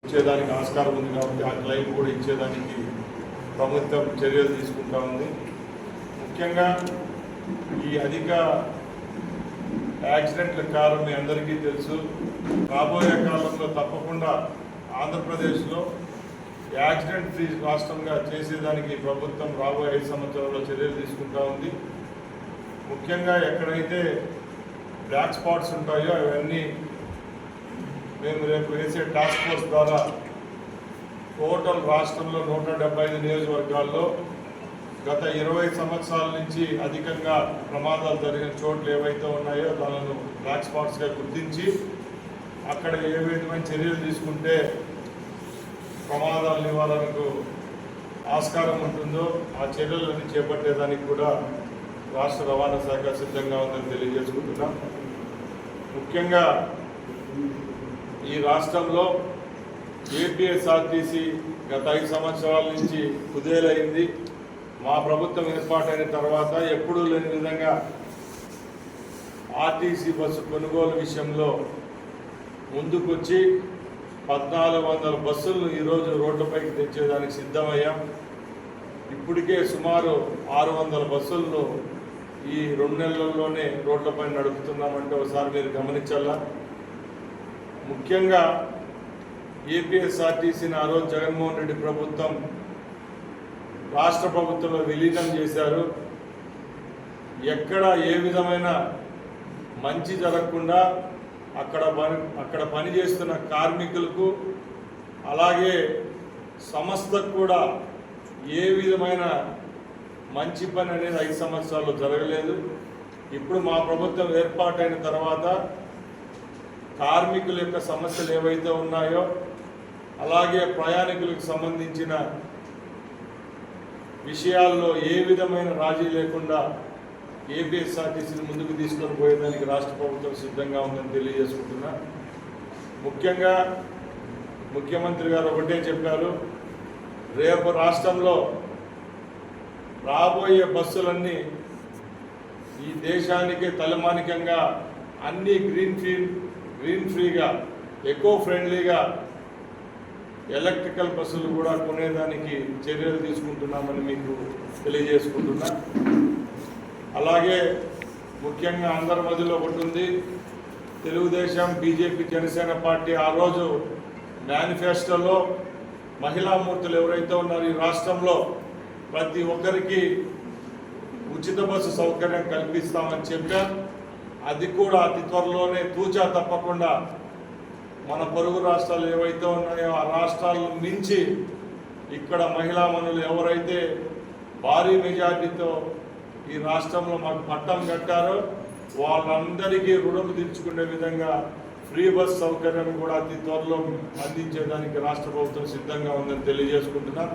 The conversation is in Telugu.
ఇచ్చేదానికి ఆస్కారం ఉంది కాబట్టి ఆ క్లెయిమ్ కూడా ఇచ్చేదానికి ప్రభుత్వం చర్యలు తీసుకుంటా ఉంది. ముఖ్యంగా ఈ అధిక యాక్సిడెంట్ల కారణం మీ అందరికీ తెలుసు. రాబోయే కాలంలో తప్పకుండా ఆంధ్రప్రదేశ్లో యాక్సిడెంట్ ఫ్రీ రాష్ట్రంగా చేసేదానికి ప్రభుత్వం రాబోయే 5 సంవత్సరాల్లో చర్యలు తీసుకుంటా ఉంది. ముఖ్యంగా ఎక్కడైతే బ్లాక్ స్పాట్స్ ఉంటాయో అవన్నీ మేము రేపు వేసే టాస్క్ ఫోర్స్ ద్వారా టోటల్ రాష్ట్రంలో 175 నియోజకవర్గాల్లో గత 20 సంవత్సరాల నుంచి అధికంగా ప్రమాదాలు జరిగిన చోట్లు ఏవైతే ఉన్నాయో దానిని బ్లాక్ స్పాట్స్గా గుర్తించి అక్కడ ఏ విధమైన చర్యలు తీసుకుంటే ప్రమాదాల నివారణకు ఆస్కారం ఉంటుందో ఆ చర్యలను చేపట్టేదానికి కూడా రాష్ట్ర రవాణా శాఖ సిద్ధంగా ఉందని తెలియజేసుకుంటున్నాం. ముఖ్యంగా ఈ రాష్ట్రంలో ఏపీఎస్ఆర్టీసీ గత 5 సంవత్సరాల నుంచి కుదేలైంది. మా ప్రభుత్వం ఏర్పాటైన తర్వాత ఎప్పుడూ లేని విధంగా ఆర్టీసీ బస్సు కొనుగోలు విషయంలో ముందుకొచ్చి 1400 బస్సులను ఈరోజు రోడ్లపైకి తెచ్చేదానికి సిద్ధమయ్యాం. ఇప్పటికే సుమారు 600 బస్సులను ఈ 2 నెలల్లోనే రోడ్లపై నడుపుతున్నామంటే ఒకసారి మీరు గమనించాలా. ముఖ్యంగా ఏపీఎస్ఆర్టీసీని ఆ రోజు జగన్మోహన్ రెడ్డి ప్రభుత్వం రాష్ట్ర ప్రభుత్వంలో విలీనం చేశారు. ఎక్కడ ఏ విధమైన మంచి జరగకుండా అక్కడ పనిచేస్తున్న కార్మికులకు అలాగే సంస్థకు కూడా ఏ విధమైన మంచి పని అనేది 5 సంవత్సరాల్లో జరగలేదు. ఇప్పుడు మా ప్రభుత్వం ఏర్పాటైన తర్వాత కార్మికుల యొక్క సమస్యలు ఏవైతే ఉన్నాయో అలాగే ప్రయాణికులకు సంబంధించిన విషయాల్లో ఏ విధమైన రాజీ లేకుండా ఏపీఎస్ఆర్టీసీని ముందుకు తీసుకొని పోయేదానికి రాష్ట్ర ప్రభుత్వం సిద్ధంగా ఉందని తెలియజేసుకుంటున్నా. ముఖ్యంగా ముఖ్యమంత్రి గారు ఒకటే చెప్పారు, రేపు రాష్ట్రంలో రాబోయే బస్సులన్నీ ఈ దేశానికే తలమానికంగా అన్ని గ్రీన్ ఫ్రీగా ఎకో ఫ్రెండ్లీగా ఎలక్ట్రికల్ బస్సులు కూడా కొనేదానికి చర్యలు తీసుకుంటున్నామని మీకు తెలియజేసుకుంటున్నా. అలాగే ముఖ్యంగా అందరి మధ్యలో ఒకటి ఉంది, తెలుగుదేశం బీజేపీ జనసేన పార్టీ ఆ రోజు మేనిఫెస్టోలో మహిళామూర్తులు ఎవరైతే ఉన్నారో ఈ రాష్ట్రంలో ప్రతి ఒక్కరికి ఉచిత బస్సు సౌకర్యం కల్పిస్తామని చెప్పారు. అది కూడా అతి త్వరలోనే తూచా తప్పకుండా మన పొరుగు రాష్ట్రాలు ఏవైతే ఉన్నాయో ఆ రాష్ట్రాలను మించి ఇక్కడ మహిళామణులు ఎవరైతే భారీ మెజార్టీతో ఈ రాష్ట్రంలో మాకు పట్టం కట్టారో వాళ్ళందరికీ రుణం తీర్చుకునే విధంగా ఫ్రీ బస్ సౌకర్యం కూడా అతి త్వరలో అందించేదానికి రాష్ట్ర ప్రభుత్వం సిద్ధంగా ఉందని తెలియజేసుకుంటున్నాం.